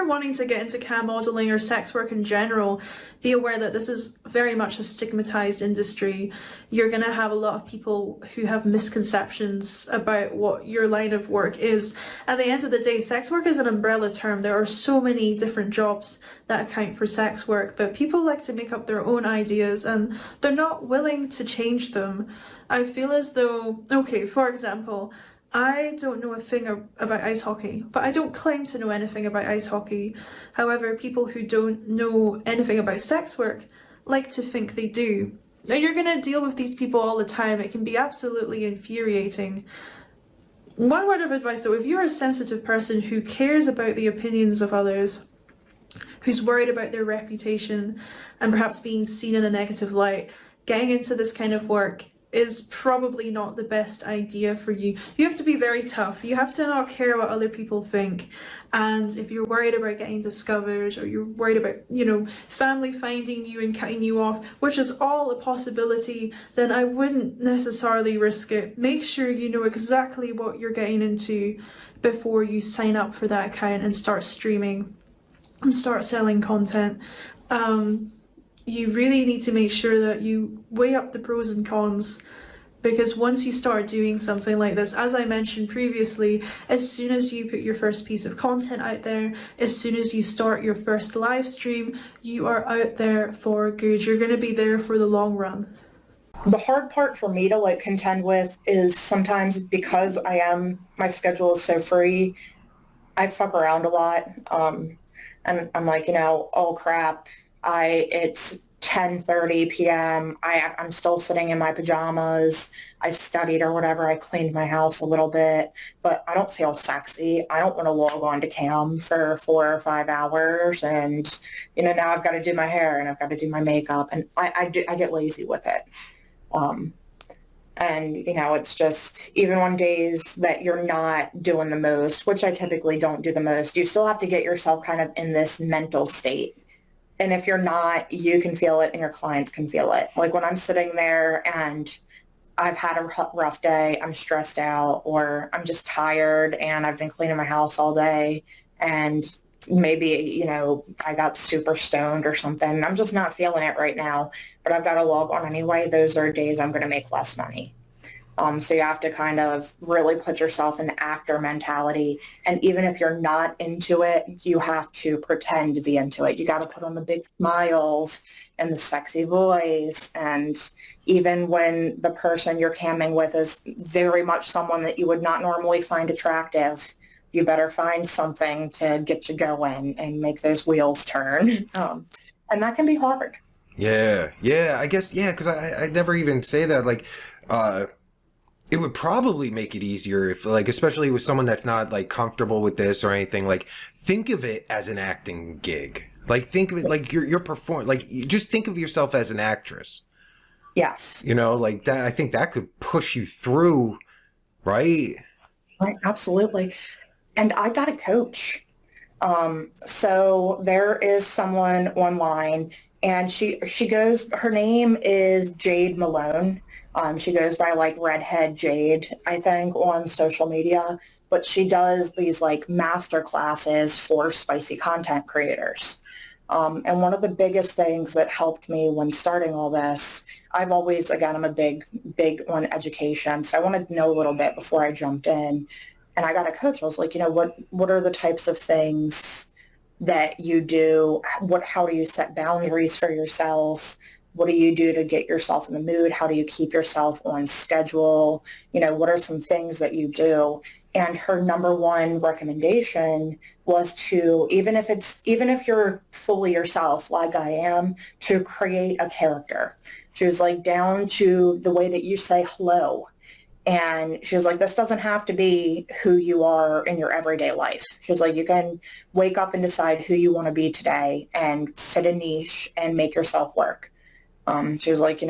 you're wanting to get into cam modeling or sex work in general, be aware that this is very much a stigmatized industry. You're going to have a lot of people who have misconceptions about what your line of work is. At the end of the day, sex work is an umbrella term. There are so many different jobs that account for sex work, but people like to make up their own ideas and they're not willing to change them. I feel as though, okay, for example, I don't know a thing about ice hockey, but I don't claim to know anything about ice hockey. However, people who don't know anything about sex work like to think they do. Now, you're going to deal with these people all the time. It can be absolutely infuriating. One word of advice though, if you're a sensitive person who cares about the opinions of others, who's worried about their reputation and perhaps being seen in a negative light, getting into this kind of work is probably not the best idea for you. You have to be very tough. You have to not care what other people think. And if you're worried about getting discovered, or you're worried about, family finding you and cutting you off, which is all a possibility, then I wouldn't necessarily risk it. Make sure you know exactly what you're getting into before you sign up for that account and start streaming and start selling content. You really need to make sure that you weigh up the pros and cons, because once you start doing something like this, as I mentioned previously, as soon as you put your first piece of content out there, as soon as you start your first live stream, you are out there for good. You're going to be there for the long run. The hard part for me to contend with is sometimes, because my schedule is so free, I fuck around a lot. And I'm like, oh crap, it's 10:30 p.m. I'm still sitting in my pajamas. I studied or whatever. I cleaned my house a little bit, but I don't feel sexy. I don't want to log on to cam for 4 or 5 hours. And, now I've got to do my hair and I've got to do my makeup, and I get lazy with it. And, it's just, even on days that you're not doing the most, which I typically don't do the most, you still have to get yourself kind of in this mental state. And if you're not, you can feel it and your clients can feel it. Like when I'm sitting there and I've had a rough day, I'm stressed out, or I'm just tired and I've been cleaning my house all day, and maybe, I got super stoned or something. I'm just not feeling it right now, but I've got to log on anyway. Those are days I'm going to make less money. So you have to kind of really put yourself in the actor mentality. And even if you're not into it, you have to pretend to be into it. You got to put on the big smiles and the sexy voice. And even when the person you're camming with is very much someone that you would not normally find attractive, you better find something to get you going and make those wheels turn. And that can be hard. Yeah, I guess, because I never even say that. It would probably make it easier if, especially with someone that's not, comfortable with this or anything, think of it as an acting gig. Think of it like you're performing, just think of yourself as an actress. Yes. That, I think that could push you through, right? Right, absolutely. And I got a coach. So there is someone online, and her name is Jade Malone. She goes by Redhead Jade, I think, on social media, but she does these master classes for spicy content creators. And one of the biggest things that helped me when starting all this, I'm a big on education, so I wanted to know a little bit before I jumped in. And I got a coach. I was like, what are the types of things that you do? How do you set boundaries for yourself? What do you do to get yourself in the mood? How do you keep yourself on schedule? What are some things that you do? And her number one recommendation was to, even if you're fully yourself, like I am, to create a character. She was down to the way that you say hello. And she was like, this doesn't have to be who you are in your everyday life. She was like, you can wake up and decide who you want to be today and fit a niche and make yourself work. She was like,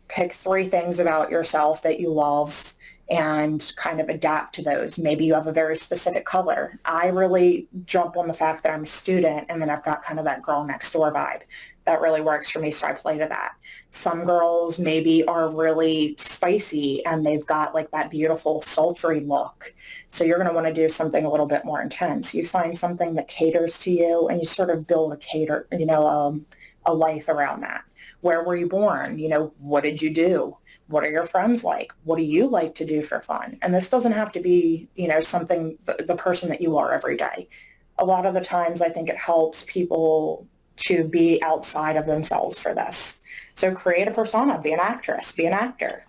pick 3 things about yourself that you love and kind of adapt to those. Maybe you have a very specific color. I really jump on the fact that I'm a student, and then I've got kind of that girl next door vibe. that really works for me, so I play to that. Some girls maybe are really spicy and they've got like that beautiful sultry look. So you're going to want to do something a little bit more intense. You find something that caters to you and you sort of build a life around that. Where were you born? What did you do? What are your friends like? What do you like to do for fun? And this doesn't have to be, something, the person that you are every day. A lot of the times I think it helps people to be outside of themselves for this. So create a persona, be an actress, be an actor,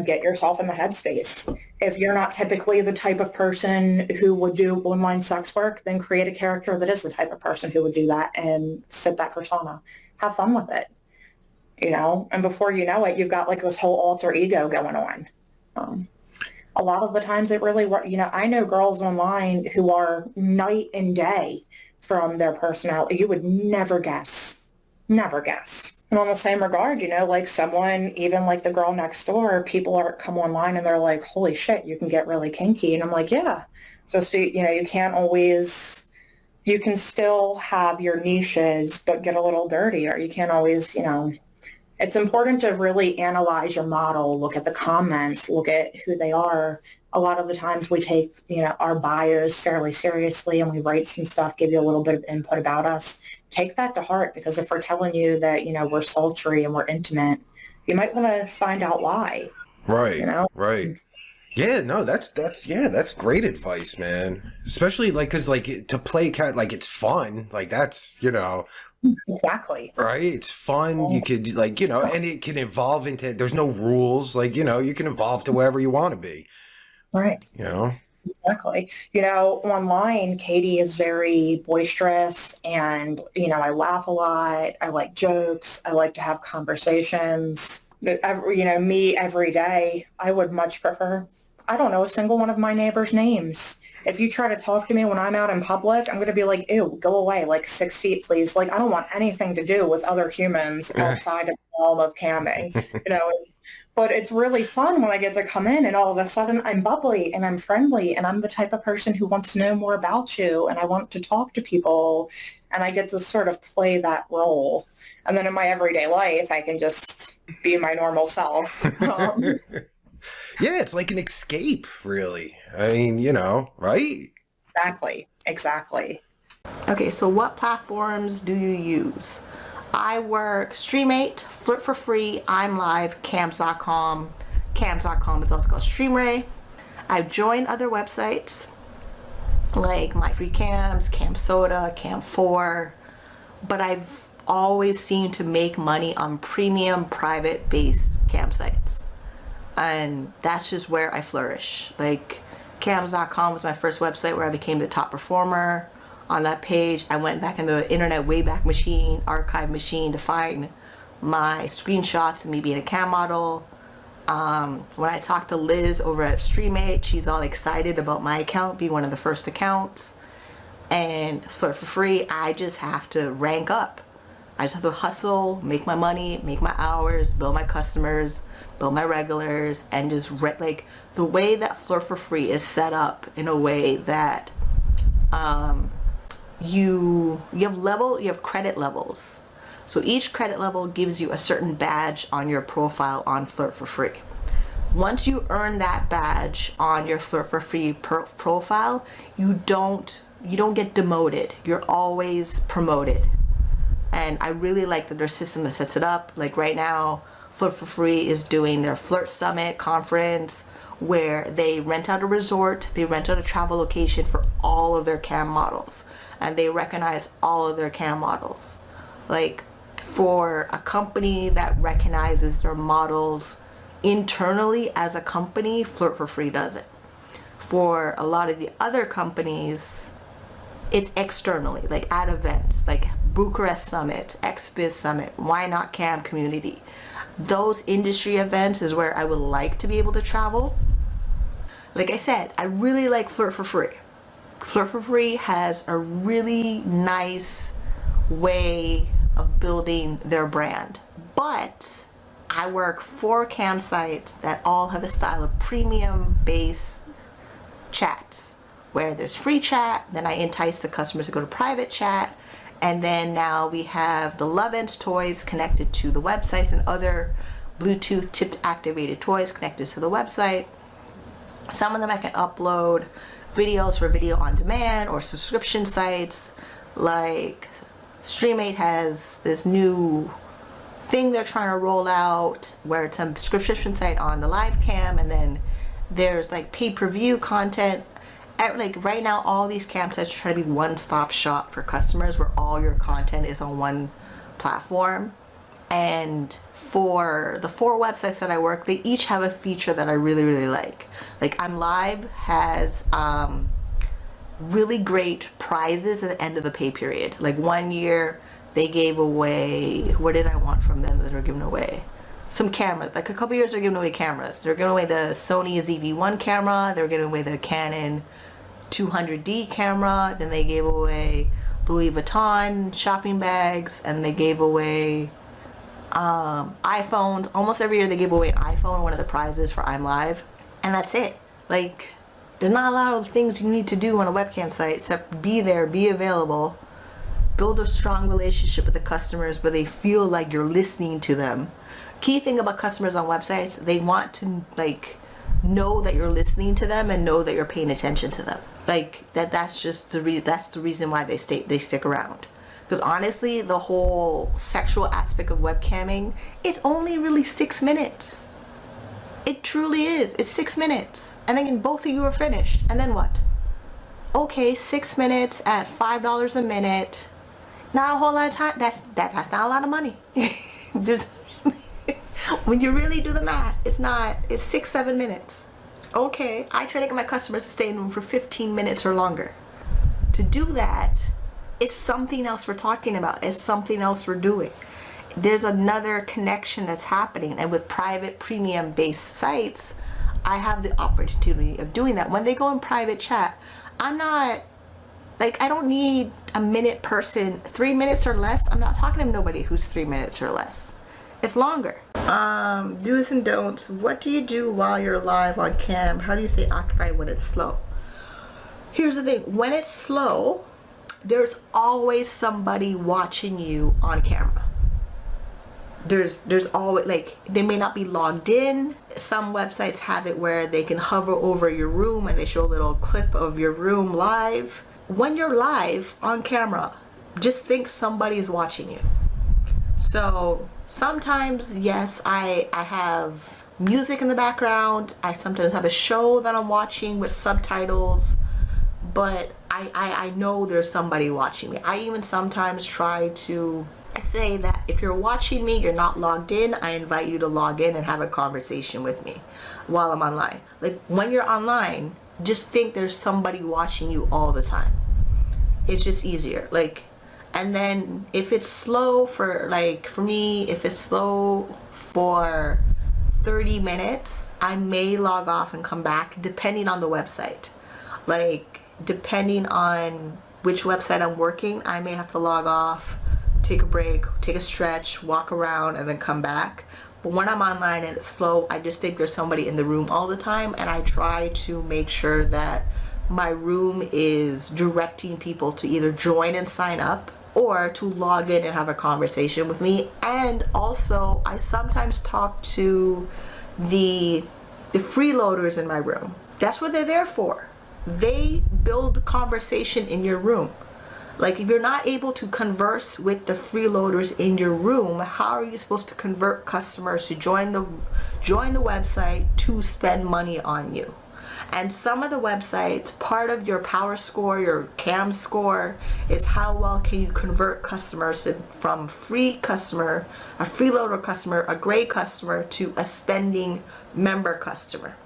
get yourself in the headspace. If you're not typically the type of person who would do online sex work, then create a character that is the type of person who would do that and fit that persona. Have fun with it, and before you know it, you've got like this whole alter ego going on. A lot of the times it really, I know girls online who are night and day from their personality. You would never guess. And on the same regard, like someone, even like the girl next door, people come online and they're like, holy shit, you can get really kinky. And I'm like, yeah, just you can't always, you can still have your niches, but get a little dirtier. You can't always, it's important to really analyze your model, look at the comments, look at who they are. A lot of the times we take, our bios fairly seriously and we write some stuff, give you a little bit of input about us. Take that to heart, because if we're telling you that, we're sultry and we're intimate, you might want to find out why. Right. Right. Yeah, no, that's great advice, man. Especially cause to play cat, it's fun. That's, Exactly. right. It's fun. You could and it can evolve into, there's no rules. You can evolve to wherever you want to be. Right. Exactly. Online, Katie is very boisterous and, I laugh a lot. I like jokes. I like to have conversations. Me every day, I would much prefer, I don't know a single one of my neighbors' names. If you try to talk to me when I'm out in public, I'm going to be like, ew, go away, 6 feet, please. I don't want anything to do with other humans outside of the realm of camming, But it's really fun when I get to come in and all of a sudden I'm bubbly and I'm friendly and I'm the type of person who wants to know more about you and I want to talk to people and I get to sort of play that role. And then in my everyday life, I can just be my normal self. Yeah, it's like an escape, really. I mean, right? Exactly. Okay, so what platforms do you use? I work Streamate, Flirt for Free, I'm Live, Cams.com. Cams.com is also called Streamray. I've joined other websites like My Free Cams, Cam Soda, Cam4, but I've always seemed to make money on premium private based campsites. And that's just where I flourish. Cams.com was my first website where I became the top performer. On that page, I went back in the internet Wayback Machine, archive machine to find my screenshots of me being a cam model. When I talked to Liz over at Streamate, she's all excited about my account being one of the first accounts. And Flirt for Free, I just have to rank up. I just have to hustle, make my money, make my hours, build my customers, build my regulars, and just the way that Flirt for Free is set up in a way that you have credit levels. So each credit level gives you a certain badge on your profile on Flirt for Free. Once you earn that badge on your Flirt for Free profile, you don't get demoted. You're always promoted. And I really like that their system that sets it up. Right now, Flirt for Free is doing their Flirt Summit conference where they rent out a resort, they rent out a travel location for all of their cam models. And they recognize all of their cam models. For a company that recognizes their models internally as a company, Flirt for Free does it. For a lot of the other companies, it's externally, at events, Bucharest Summit, XBiz Summit, Why Not Cam Community. Those industry events is where I would like to be able to travel. Like I said, I really like Flirt for Free. Flirt for Free has a really nice way of building their brand. But I work 4 campsites that all have a style of premium based chats where there's free chat, then I entice the customers to go to private chat, And then now we have the Lovense toys connected to the websites and other Bluetooth chip activated toys connected to the website. Some of them I can upload videos for video on demand or subscription sites. Like Streamate has this new thing they're trying to roll out where it's a subscription site on the live cam, and then there's like pay-per-view content. Like right now, all these cam sites try to be one-stop shop for customers where all your content is on one platform. And for the 4 websites that I work, they each have a feature that I really, really like. Like I'm Live has really great prizes at the end of the pay period. Like one year they gave away, what did I want from them that are giving away? Some cameras. Like a couple years they're giving away cameras. They're giving away the Sony ZV-1 camera. They're giving away the Canon 200D camera. Then they gave away Louis Vuitton shopping bags, and they gave away iPhones. Almost every year they give away an iPhone, one of the prizes for I'm Live, and that's it. Like there's not a lot of things you need to do on a webcam site except be there, be available, build a strong relationship with the customers where they feel like you're listening to them. Key thing about customers on websites, they want to like know that you're listening to them and know that you're paying attention to them. Like that's just that's the reason why they stick around. Because honestly, the whole sexual aspect of webcamming is only really 6 minutes. It truly is. It's 6 minutes. And then both of you are finished. And then what? Okay, 6 minutes at $5 a minute. Not a whole lot of time. That's not a lot of money. Just when you really do the math, it's 6-7 minutes. Okay, I try to get my customers to stay in the room for 15 minutes or longer. To do that, it's something else we're talking about. It's something else we're doing. There's another connection that's happening. And with private premium based sites, I have the opportunity of doing that. When they go in private chat, I'm not like, I don't need a minute person, 3 minutes or less. I'm not talking to nobody who's 3 minutes or less. It's longer. Do's and don'ts. What do you do while you're live on cam? How do you stay occupied when it's slow? Here's the thing. When it's slow, there's always somebody watching you on camera. There's always, like, they may not be logged in. Some websites have it where they can hover over your room and they show a little clip of your room live. When you're live on camera, just think somebody's watching you. So sometimes, yes, I have music in the background. I sometimes have a show that I'm watching with subtitles, but I know there's somebody watching me. I even sometimes try to say that if you're watching me, you're not logged in, I invite you to log in and have a conversation with me while I'm online. Like when you're online, just think there's somebody watching you all the time. It's just easier. Like, and then if it's slow for, like, for me, if it's slow for 30 minutes, I may log off and come back depending on the website. Like, depending on which website I'm working, I may have to log off, take a break, take a stretch, walk around, and then come back. But when I'm online and it's slow, I just think there's somebody in the room all the time, and I try to make sure that my room is directing people to either join and sign up or to log in and have a conversation with me. And also, I sometimes talk to the freeloaders in my room. That's what they're there for. They build conversation in your room. Like, if you're not able to converse with the freeloaders in your room, how are you supposed to convert customers to join the website to spend money on you? And some of the websites, part of your power score, your cam score, is how well can you convert customers from free customer, a freeloader customer, a gray customer, to a spending member customer.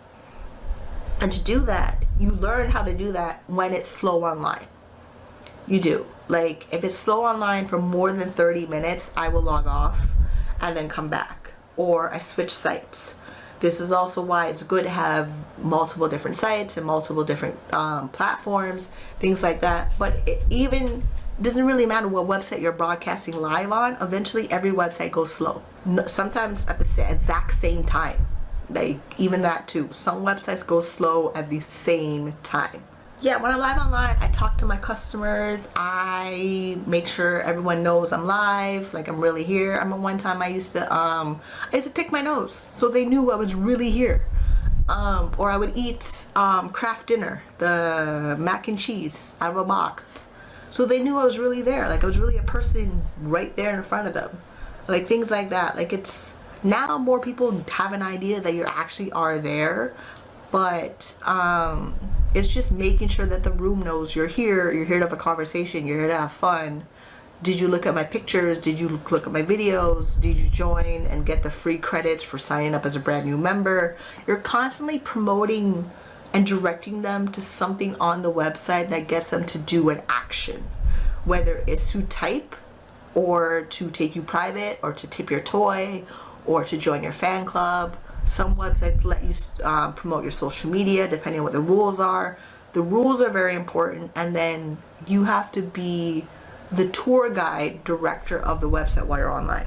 And to do that, you learn how to do that when it's slow online. You do. Like, if it's slow online for more than 30 minutes, I will log off and then come back. Or I switch sites. This is also why it's good to have multiple different sites and multiple different platforms, things like that. But it doesn't really matter what website you're broadcasting live on. Eventually, every website goes slow. Sometimes at the exact same time. Like, even that too. Some websites go slow at the same time. Yeah, when I'm live online, I talk to my customers. I make sure everyone knows I'm live, like I'm really here. I remember one time I used to pick my nose so they knew I was really here. Or I would eat craft dinner, the mac and cheese out of a box, so they knew I was really there, like I was really a person right there in front of them, like things like that. Like, it's now more people have an idea that you actually are there, but it's just making sure that the room knows you're here to have a conversation, you're here to have fun. Did you look at my pictures? Did you look at my videos? Did you join and get the free credits for signing up as a brand new member? You're constantly promoting and directing them to something on the website that gets them to do an action, whether it's to type or to take you private or to tip your toy or to join your fan club. Some websites let you promote your social media depending on what the rules are. The rules are very important, and then you have to be the tour guide director of the website while you're online.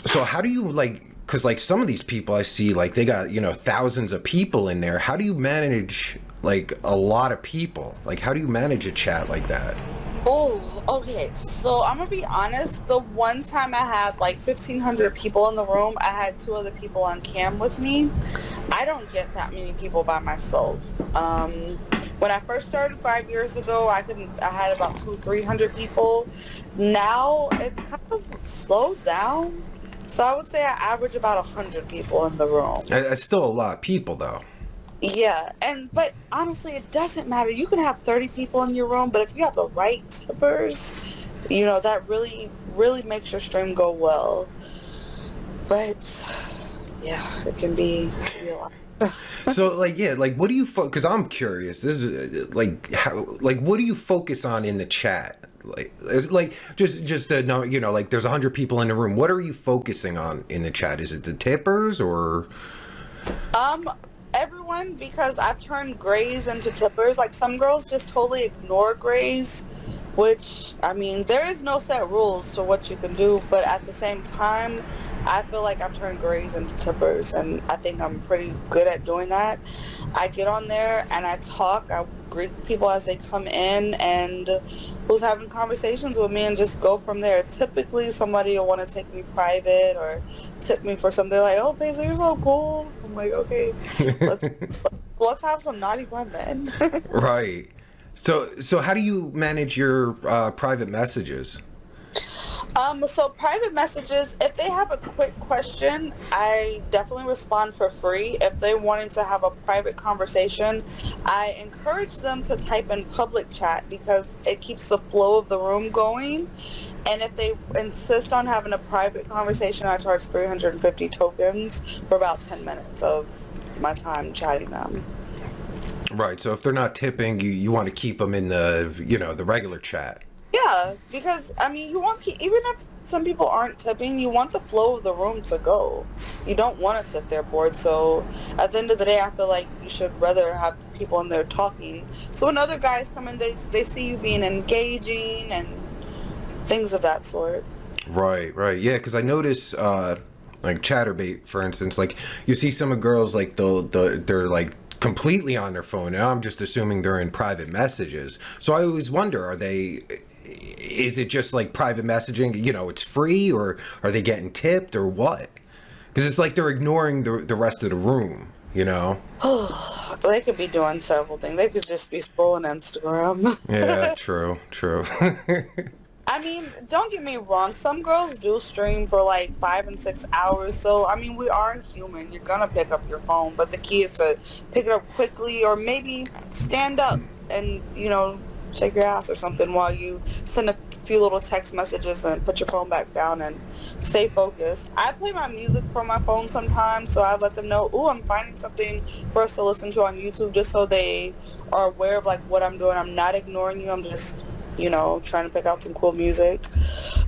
So how do you, like, because like some of these people I see, like they got, you know, thousands of people in there. How do you manage like a lot of people? Like, how do you manage a chat like that? Oh, okay. So I'm gonna be honest. The one time I had like 1,500 people in the room, I had 2 other people on cam with me. I don't get that many people by myself. When I first started 5 years ago, I had about 200-300 people. Now it's kind of slowed down. So I would say I average about 100 people in the room. It's still a lot of people though. Yeah, but honestly, it doesn't matter. You can have 30 people in your room, but if you have the right tippers, you know, that really, really makes your stream go well. But yeah, it can be a lot. So like, yeah, like what do you because I'm curious, this is like how, like what do you focus on in the chat? Like just to know, you know, like there's 100 people in the room, what are you focusing on in the chat? Is it the tippers or everyone, because I've turned grays into tippers. Like, some girls just totally ignore grays, which, I mean, there is no set rules to what you can do, but at the same time, I feel like I've turned grays into tippers, and I think I'm pretty good at doing that. I get on there and I talk, I greet people as they come in, and who's having conversations with me, and just go from there. Typically, somebody will want to take me private or tip me for something, like, oh, Paisley, you're so cool. I'm like, okay, let's have some naughty fun then. Right. So how do you manage your private messages? So private messages, if they have a quick question, I definitely respond for free. If they wanted to have a private conversation, I encourage them to type in public chat because it keeps the flow of the room going. And if they insist on having a private conversation, I charge 350 tokens for about 10 minutes of my time chatting them. Right. So if they're not tipping, you want to keep them in the, you know, the regular chat. Yeah, because, I mean, you want, even if some people aren't tipping, you want the flow of the room to go. You don't want to sit there bored. So at the end of the day, I feel like you should rather have people in there talking. So when other guys come in, they see you being engaging and things of that sort. Right. Yeah, because I notice, like Chaturbate, for instance, like you see some of girls, like they're like completely on their phone, and I'm just assuming they're in private messages. So I always wonder, is it just like private messaging, you know, it's free, or are they getting tipped or what? Because it's like they're ignoring the rest of the room, you know? They could be doing several things. They could just be scrolling Instagram. Yeah, true. I mean, don't get me wrong. Some girls do stream for like 5 and 6 hours. So, I mean, we are human. You're going to pick up your phone. But the key is to pick it up quickly, or maybe stand up and, you know, shake your ass or something while you send a few little text messages and put your phone back down and stay focused. I play my music from my phone sometimes, so I let them know, ooh, I'm finding something for us to listen to on YouTube, just so they are aware of like what I'm doing. I'm not ignoring you. I'm just, you know, trying to pick out some cool music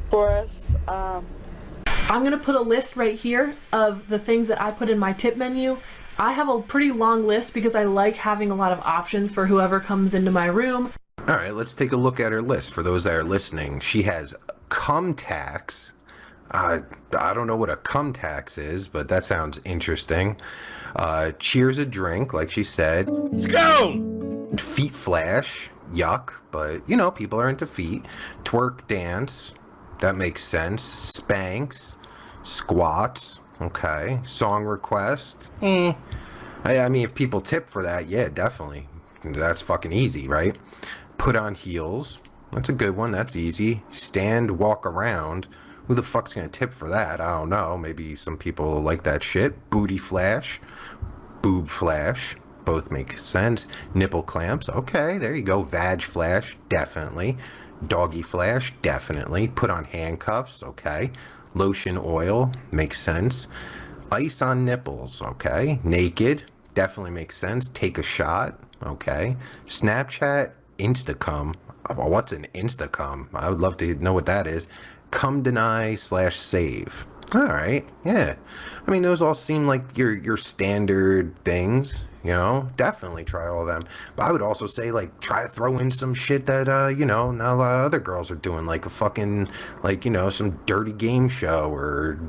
for us. I'm gonna put a list right here of the things that I put in my tip menu. I have a pretty long list because I like having a lot of options for whoever comes into my room. All right, let's take a look at her list. For those that are listening, she has cum tax. I don't know what a cum tax is, but that sounds interesting. Cheers a drink, like she said. Scone! Feet flash, yuck, but you know, people are into feet. Twerk dance, that makes sense. Spanks, squats, okay. Song request, I mean, if people tip for that, yeah, definitely. That's fucking easy, right? Put on heels, that's a good one, that's easy. Stand, walk around, who the fuck's gonna tip for that? I don't know, maybe some people like that shit. Booty flash, boob flash, both make sense. Nipple clamps, okay, there you go. Vag flash, definitely. Doggy flash, definitely. Put on handcuffs, okay. Lotion oil, makes sense. Ice on nipples, okay. Naked, definitely makes sense. Take a shot, okay. Snapchat, Instacum. Oh, what's an Instacum? I would love to know what that is. Come deny / save. All right, yeah. I mean, those all seem like your standard things, you know. Definitely try all of them. But I would also say, like, try to throw in some shit that, you know, not a lot of other girls are doing, like a fucking, like, you know, some dirty game show or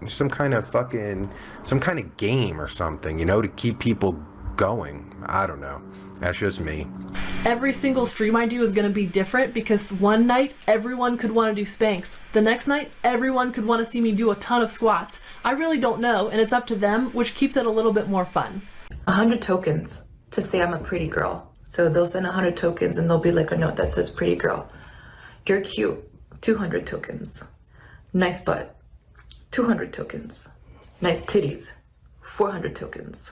some kind of game or something, you know, to keep people going. I don't know. That's just me. Every single stream I do is going to be different because one night everyone could want to do spanks. The next night everyone could want to see me do a ton of squats. I really don't know, and it's up to them, which keeps it a little bit more fun. 100 tokens to say I'm a pretty girl. So they'll send 100 tokens and there'll be like a note that says pretty girl. You're cute, 200 tokens. Nice butt, 200 tokens. Nice titties, 400 tokens.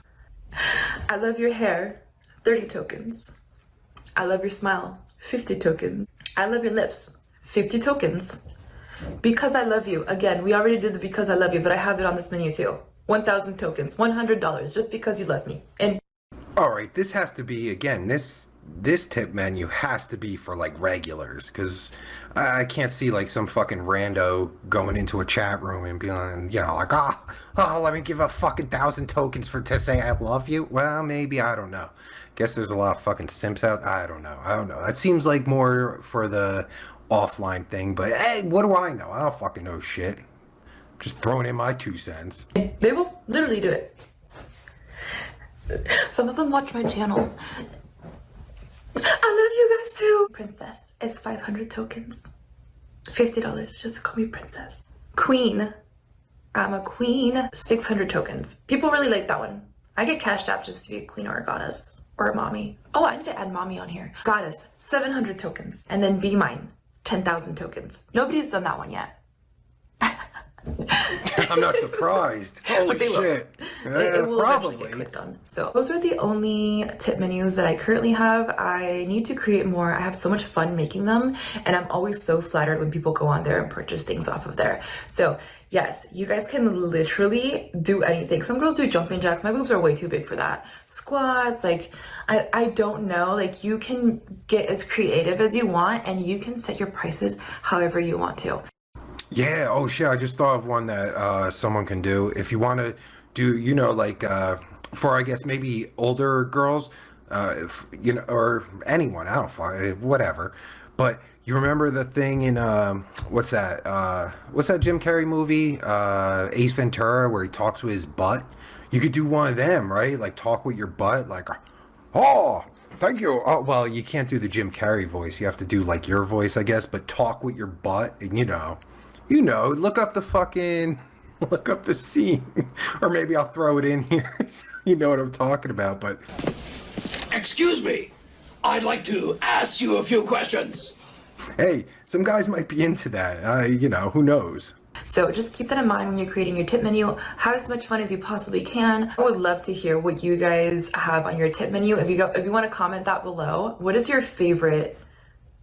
I love your hair, 30 tokens. I love your smile, 50 tokens. I love your lips, 50 tokens. Because I love you, again, we already did the because I love you, but I have it on this menu too. 1,000 tokens, $100, just because you love me. And all right, this has to be, again, this tip menu has to be for like regulars, because I can't see like some fucking rando going into a chat room and being, you know, like, oh, let me give a fucking 1,000 tokens to say I love you. Well, maybe, I don't know. Guess there's a lot of fucking simps out. I don't know. That seems like more for the offline thing, but hey, what do I know? I don't fucking know shit. Just throwing in my 2 cents. they will literally do it. Some of them watch my channel. I love you guys too. Princess is 500 tokens. $50, just call me princess. Queen, I'm a queen, 600 tokens. People really like that one. I get cashed out just to be a queen or a goddess or a mommy. Oh, I need to add mommy on here. Goddess, 700 tokens. And then be mine, 10,000 tokens. Nobody's done that one yet. I'm not surprised. Holy shit. It will probably eventually get clicked on. So those are the only tip menus that I currently have. I need to create more. I have so much fun making them, and I'm always so flattered when people go on there and purchase things off of there. So yes, you guys can literally do anything. Some girls do jumping jacks. My boobs are way too big for that. Squats, like I don't know. Like you can get as creative as you want, and you can set your prices however you want to. Yeah, oh shit, I just thought of one that someone can do. If you want to do, you know, like for I guess maybe older girls, you know, or anyone, I don't know, whatever. But you remember the thing in what's that Jim Carrey movie, Ace Ventura, where he talks with his butt? You could do one of them, right? Like talk with your butt, like, oh, thank you. Oh, well, you can't do the Jim Carrey voice. You have to do like your voice, I guess, but talk with your butt, and you know, look up the scene. Or maybe I'll throw it in here so you know what I'm talking about, but... Excuse me, I'd like to ask you a few questions. Hey, some guys might be into that. You know, who knows? So just keep that in mind when you're creating your tip menu. Have as much fun as you possibly can. I would love to hear what you guys have on your tip menu. If you want to comment that below, what is your favorite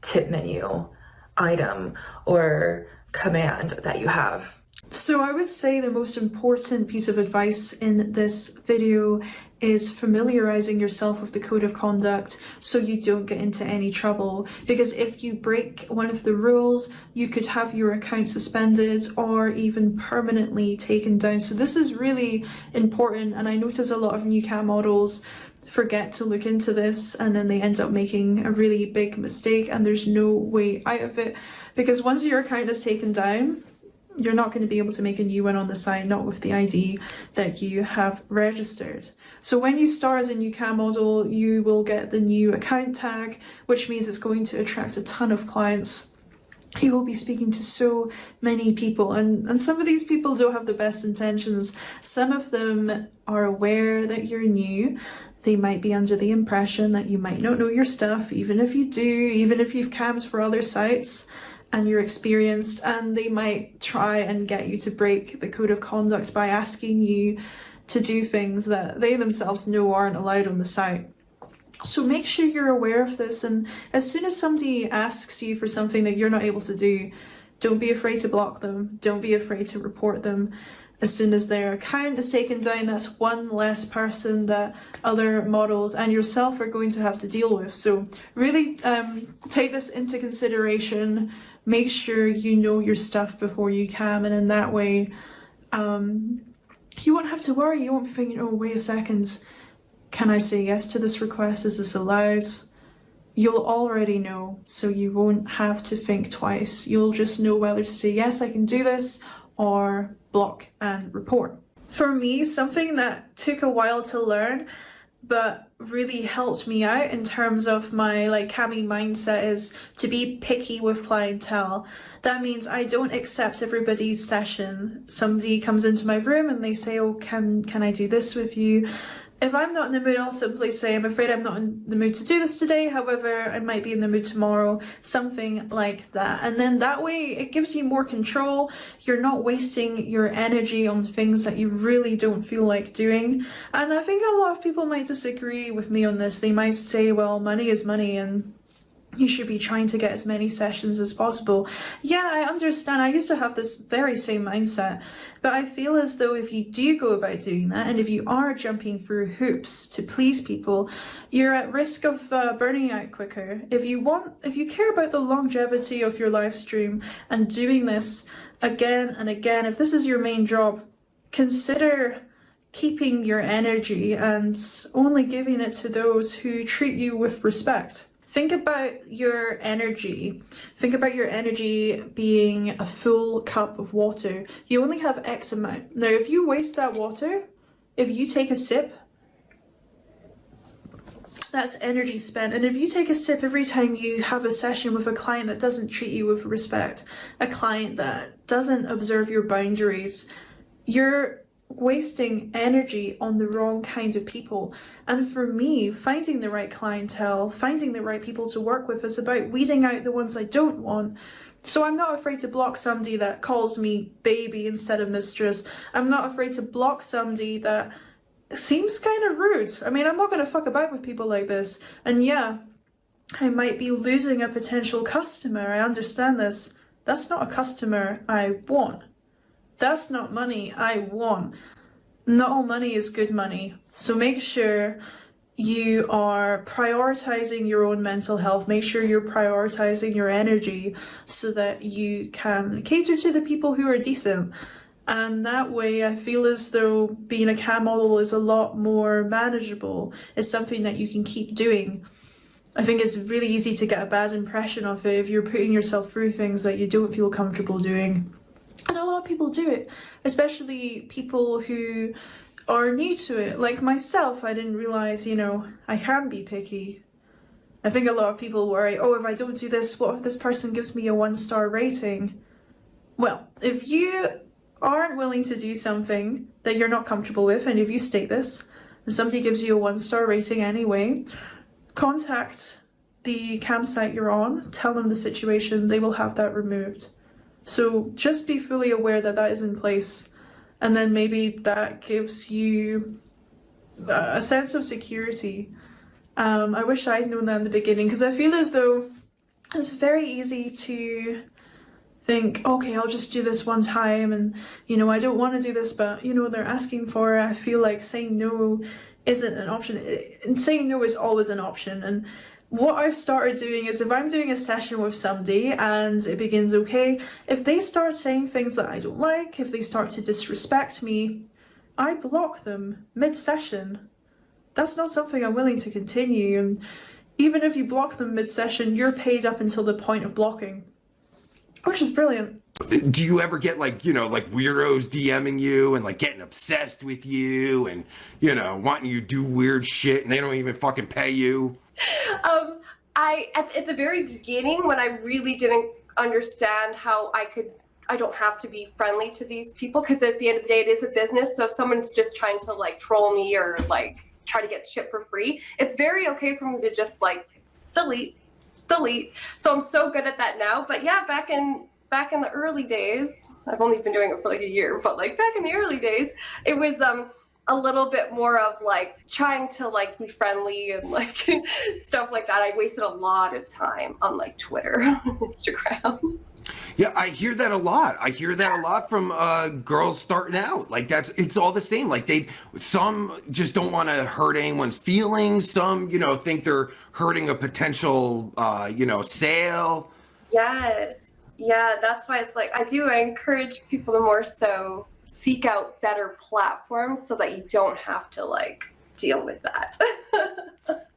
tip menu item or command that you have? So I would say the most important piece of advice in this video is familiarizing yourself with the code of conduct so you don't get into any trouble, because if you break one of the rules, you could have your account suspended or even permanently taken down. So this is really important, and I notice a lot of new cam models forget to look into this and then they end up making a really big mistake, and there's no way out of it, because once your account is taken down, you're not going to be able to make a new one on the site, not with the ID that you have registered. So when you start as a new cam model, you will get the new account tag, which means it's going to attract a ton of clients. You will be speaking to so many people, and some of these people don't have the best intentions. Some of them are aware that you're new. They might be under the impression that you might not know your stuff, even if you do, even if you've cammed for other sites and you're experienced, and they might try and get you to break the code of conduct by asking you to do things that they themselves know aren't allowed on the site. So make sure you're aware of this, and as soon as somebody asks you for something that you're not able to do, don't be afraid to block them, don't be afraid to report them. As soon as their account is taken down, that's one less person that other models and yourself are going to have to deal with. So really take this into consideration. Make sure you know your stuff before you cam, and in that way you won't have to worry. You won't be thinking, oh, wait a second, can I say yes to this request? Is this allowed? You'll already know, so you won't have to think twice. You'll just know whether to say, yes, I can do this, or block and report. For me, something that took a while to learn, but really helped me out in terms of my camming mindset, is to be picky with clientele. That means I don't accept everybody's session. Somebody comes into my room and they say, oh, can I do this with you? If I'm not in the mood, I'll simply say, I'm afraid I'm not in the mood to do this today, however, I might be in the mood tomorrow, something like that. And then that way, it gives you more control. You're not wasting your energy on things that you really don't feel like doing. And I think a lot of people might disagree with me on this. They might say, well, money is money, and you should be trying to get as many sessions as possible. Yeah, I understand. I used to have this very same mindset, but I feel as though if you do go about doing that, and if you are jumping through hoops to please people, you're at risk of burning out quicker. If you care about the longevity of your live stream and doing this again and again, if this is your main job, consider keeping your energy and only giving it to those who treat you with respect. Think about your energy. Think about your energy being a full cup of water. You only have X amount. Now, if you waste that water, if you take a sip, that's energy spent. And if you take a sip every time you have a session with a client that doesn't treat you with respect, a client that doesn't observe your boundaries, you're wasting energy on the wrong kind of people. And for me, finding the right clientele, finding the right people to work with is about weeding out the ones I don't want. So I'm not afraid to block somebody that calls me baby instead of mistress. I'm not afraid to block somebody that seems kind of rude. I mean, I'm not going to fuck about with people like this. And yeah, I might be losing a potential customer. I understand this. That's not a customer I want. That's not money I want. Not all money is good money. So make sure you are prioritizing your own mental health. Make sure you're prioritizing your energy so that you can cater to the people who are decent. And that way I feel as though being a cam model is a lot more manageable. It's something that you can keep doing. I think it's really easy to get a bad impression of it if you're putting yourself through things that you don't feel comfortable doing. And a lot of people do it, especially people who are new to it. Like myself, I didn't realize, I can be picky. I think a lot of people worry, oh, if I don't do this, what if this person gives me a 1-star rating? Well, if you aren't willing to do something that you're not comfortable with, and if you state this, and somebody gives you a 1-star rating anyway, contact the campsite you're on, tell them the situation, they will have that removed. So just be fully aware that that is in place, and then maybe that gives you a sense of security. I wish I'd known that in the beginning, because I feel as though it's very easy to think, okay, I'll just do this one time, and I don't want to do this, but they're asking for it. I feel like saying no isn't an option, and saying no is always an option. And what I've started doing is, if I'm doing a session with somebody and it begins okay, if they start saying things that I don't like, if they start to disrespect me, I block them mid-session. That's not something I'm willing to continue. And even if you block them mid-session, you're paid up until the point of blocking, which is brilliant. Do you ever get like, like weirdos DMing you and like getting obsessed with you and, wanting you to do weird shit and they don't even fucking pay you? At the very beginning, when I really didn't understand how I don't have to be friendly to these people, because at the end of the day, it is a business. So if someone's just trying to like troll me or like try to get shit for free, it's very okay for me to just like delete. So I'm so good at that now. But yeah, back in the early days, I've only been doing it for like a year, but like back in the early days, it was a little bit more of like trying to like be friendly and like stuff like that. I wasted a lot of time on like Twitter, Instagram. Yeah, I hear that a lot. I hear that a lot from girls starting out. Like it's all the same. Like some just don't want to hurt anyone's feelings. Some, think they're hurting a potential, sale. Yes. Yeah, that's why it's like I encourage people to more so seek out better platforms so that you don't have to like deal with that.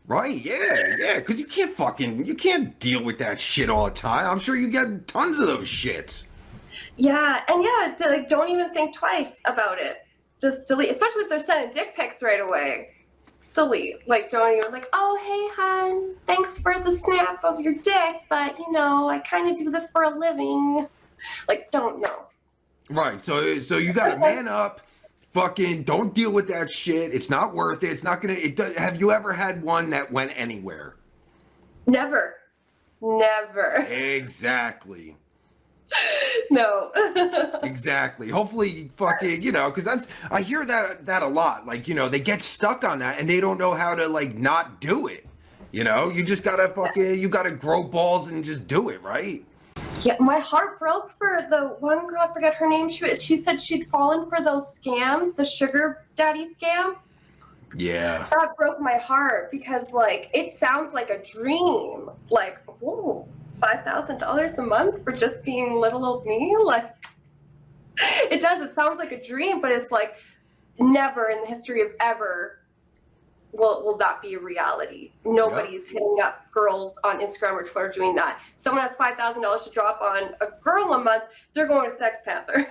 Right, yeah, because you can't deal with that shit all the time. I'm sure you get tons of those shits. Yeah, and don't even think twice about it. Just delete, especially if they're sending dick pics right away. Delete. Like, don't even like, oh, hey, hon, thanks for the snap of your dick, but, I kind of do this for a living. Like, don't know. Right, so you got to man up, fucking don't deal with that shit. It's not worth it. It's not going to, have you ever had one that went anywhere? Never. Exactly. No. Exactly. Hopefully, fucking, because I hear that a lot. Like, they get stuck on that and they don't know how to like not do it. You just gotta you gotta grow balls and just do it, right? Yeah, my heart broke for the one girl. I forget her name. She said she'd fallen for those scams, the sugar daddy scam. Yeah. That broke my heart because like it sounds like a dream. Like, whoa. $5,000 a month for just being little old me? Like, it does. It sounds like a dream, but it's like never in the history of ever will that be a reality. Nobody's hitting up girls on Instagram or Twitter doing that. Someone has $5,000 to drop on a girl a month, they're going to Sex Panther.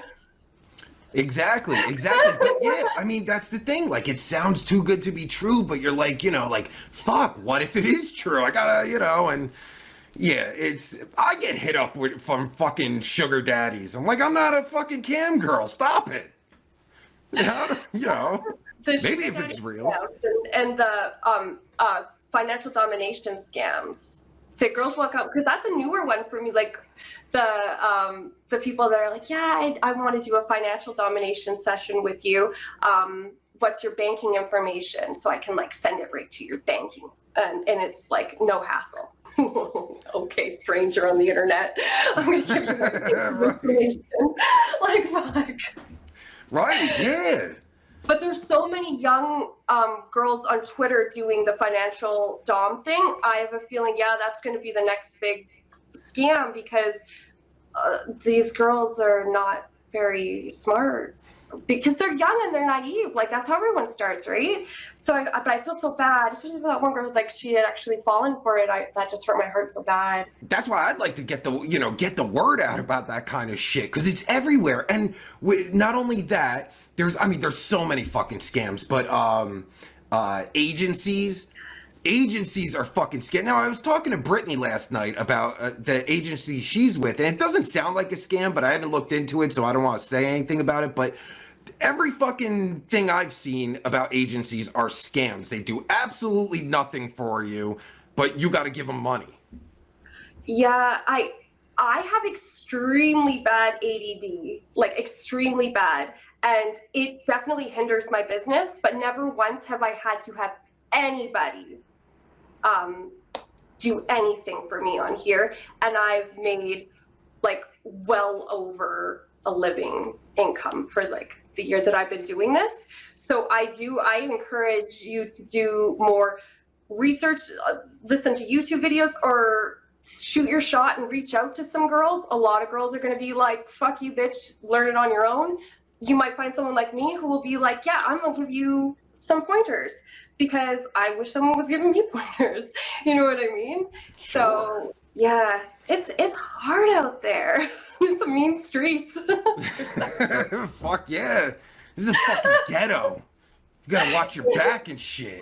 Exactly. But yeah, I mean, that's the thing. Like, it sounds too good to be true, but you're like, like, fuck, what if it is true? I gotta, and... Yeah, I get hit up from fucking sugar daddies. I'm like, I'm not a fucking cam girl. Stop it. Maybe if it's real. And the financial domination scams. So girls walk up, because that's a newer one for me. Like the people that are like, yeah, I want to do a financial domination session with you. What's your banking information? So I can like send it right to your banking. And it's like no hassle. Okay, stranger on the internet, I'm gonna give you my information. Like, fuck. Right, yeah. But there's so many young girls on Twitter doing the financial dom thing. I have a feeling, that's going to be the next big scam because these girls are not very smart. Because they're young and they're naive. Like, that's how everyone starts, right? So, but I feel so bad, especially for that one girl, like, she had actually fallen for it. That just hurt my heart so bad. That's why I'd like to get the word out about that kind of shit, because it's everywhere. And not only that, there's so many fucking scams, but agencies are fucking scam. Now, I was talking to Brittany last night about the agency she's with, and it doesn't sound like a scam, but I haven't looked into it, so I don't want to say anything about it, but every fucking thing I've seen about agencies are scams. They do absolutely nothing for you, but you got to give them money. Yeah, I have extremely bad ADD, like extremely bad, and it definitely hinders my business, but never once have I had to have anybody do anything for me on here, and I've made like well over a living income for like the year that I've been doing this. So I encourage you to do more research, listen to YouTube videos, or shoot your shot and reach out to some girls. A lot of girls are going to be like, fuck you, bitch, learn it on your own. You might find someone like me who will be like, yeah, I'm going to give you some pointers, because I wish someone was giving me pointers. You know what I mean? Sure. So Yeah, it's hard out there. It's some mean streets. Fuck yeah. This is a fucking ghetto. You gotta watch your back and shit.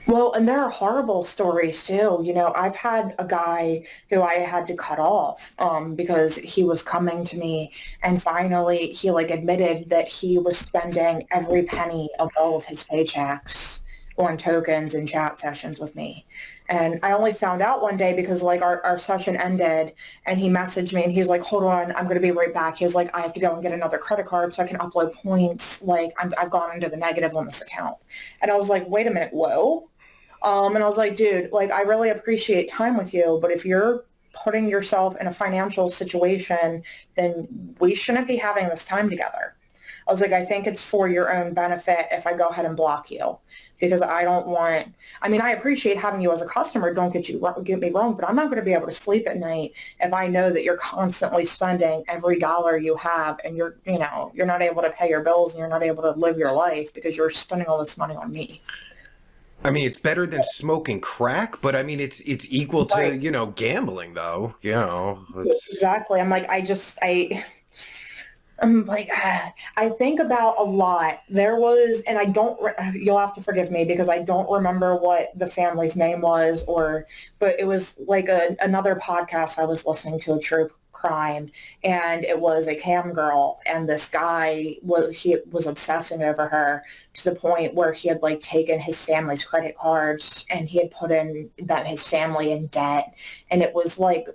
Well, and there are horrible stories too. You know, I've had a guy who I had to cut off because he was coming to me, and finally he like admitted that he was spending every penny of all of his paychecks on tokens and chat sessions with me. And I only found out one day because like our session ended, and he messaged me and he was like, hold on, I'm going to be right back. He was like, I have to go and get another credit card so I can upload points. Like I've gone into the negative on this account. And I was like, wait a minute, whoa. And I was like, dude, like, I really appreciate time with you, but if you're putting yourself in a financial situation, then we shouldn't be having this time together. I was like, I think it's for your own benefit if I go ahead and block you, because I don't want, I mean, I appreciate having you as a customer, don't get me wrong, but I'm not going to be able to sleep at night if I know that you're constantly spending every dollar you have, and you're not able to pay your bills and you're not able to live your life because you're spending all this money on me. I mean, it's better than smoking crack, but I mean, it's equal to, Right. Gambling though, Exactly. I'm like, I think about a lot. There was, and you'll have to forgive me because I don't remember what the family's name was, but it was like another podcast I was listening to, a true crime, and it was a cam girl, and this guy was obsessing over her to the point where he had like taken his family's credit cards and he had put his family in debt, and it was like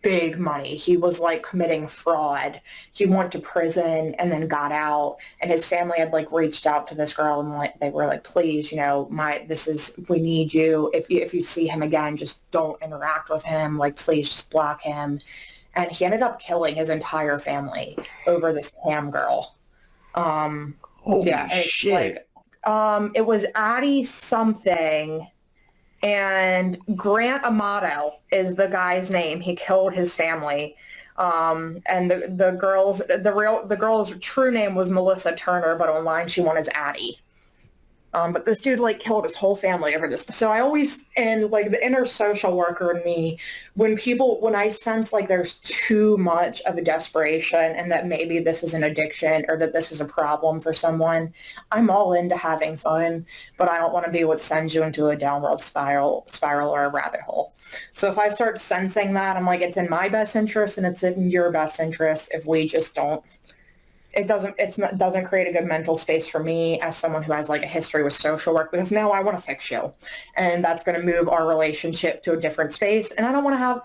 big money. He was like committing fraud. He went to prison and then got out, and his family had like reached out to this girl and like they were like, please, we need you. If you see him again, just don't interact with him. Like, please just block him. And he ended up killing his entire family over this cam girl. Holy shit. It was Addie something, and Grant Amato is the guy's name. He killed his family. And the girl's true name was Melissa Turner, but online she went as Addie. But this dude like killed his whole family over this. So I always, and like the inner social worker in me, when I sense like there's too much of a desperation and that maybe this is an addiction or that this is a problem for someone, I'm all into having fun, but I don't want to be what sends you into a downward spiral or a rabbit hole. So if I start sensing that, I'm like, it's in my best interest and it's in your best interest if we just don't. It doesn't create a good mental space for me as someone who has like a history with social work, because now I want to fix you, and that's going to move our relationship to a different space. And I don't want to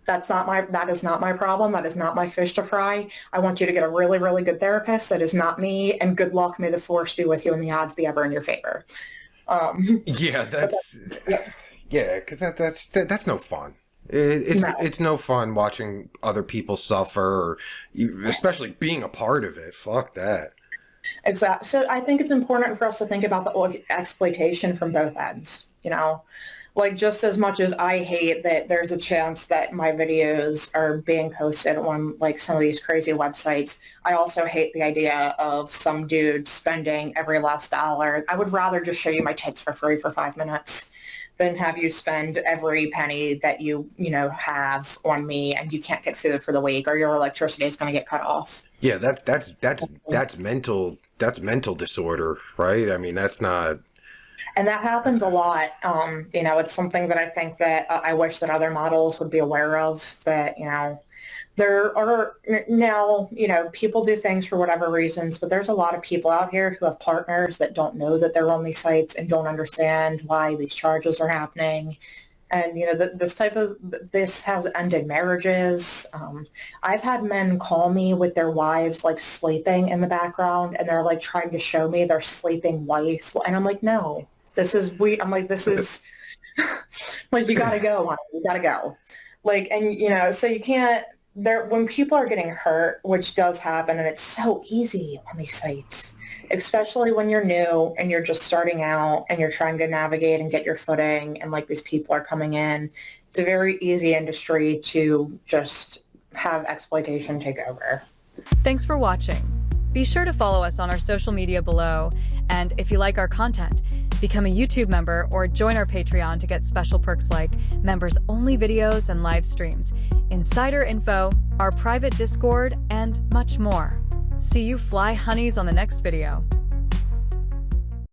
that is not my problem. That is not my fish to fry. I want you to get a really, really good therapist. That is not me. And good luck. May the force be with you and the odds be ever in your favor. Because that's no fun. It's no fun watching other people suffer, or especially being a part of it. Fuck that. Exactly. So I think it's important for us to think about the exploitation from both ends. Like just as much as I hate that there's a chance that my videos are being posted on like some of these crazy websites, I also hate the idea of some dude spending every last dollar. I would rather just show you my tits for free for 5 minutes than have you spend every penny that you have on me, and you can't get food for the week, or your electricity is going to get cut off. Yeah, that's mental disorder, right? I mean, that's not. And that happens a lot. It's something that I think that I wish that other models would be aware of, that, there are now, people do things for whatever reasons, but there's a lot of people out here who have partners that don't know that they're on these sites and don't understand why these charges are happening. And, this has ended marriages. I've had men call me with their wives, like, sleeping in the background, and they're, like, trying to show me their sleeping wife. And I'm like, no, this is, like, you gotta go, honey. You gotta go. Like, and, so you can't, when people are getting hurt, which does happen, and it's so easy on these sites, especially when you're new and you're just starting out and you're trying to navigate and get your footing, and like these people are coming in, it's a very easy industry to just have exploitation take over. Thanks for watching. Be sure to follow us on our social media below, and if you like our content, Become a YouTube member or join our Patreon to get special perks like members-only videos and live streams, insider info, our private Discord, and much more. See you fly honeys on the next video.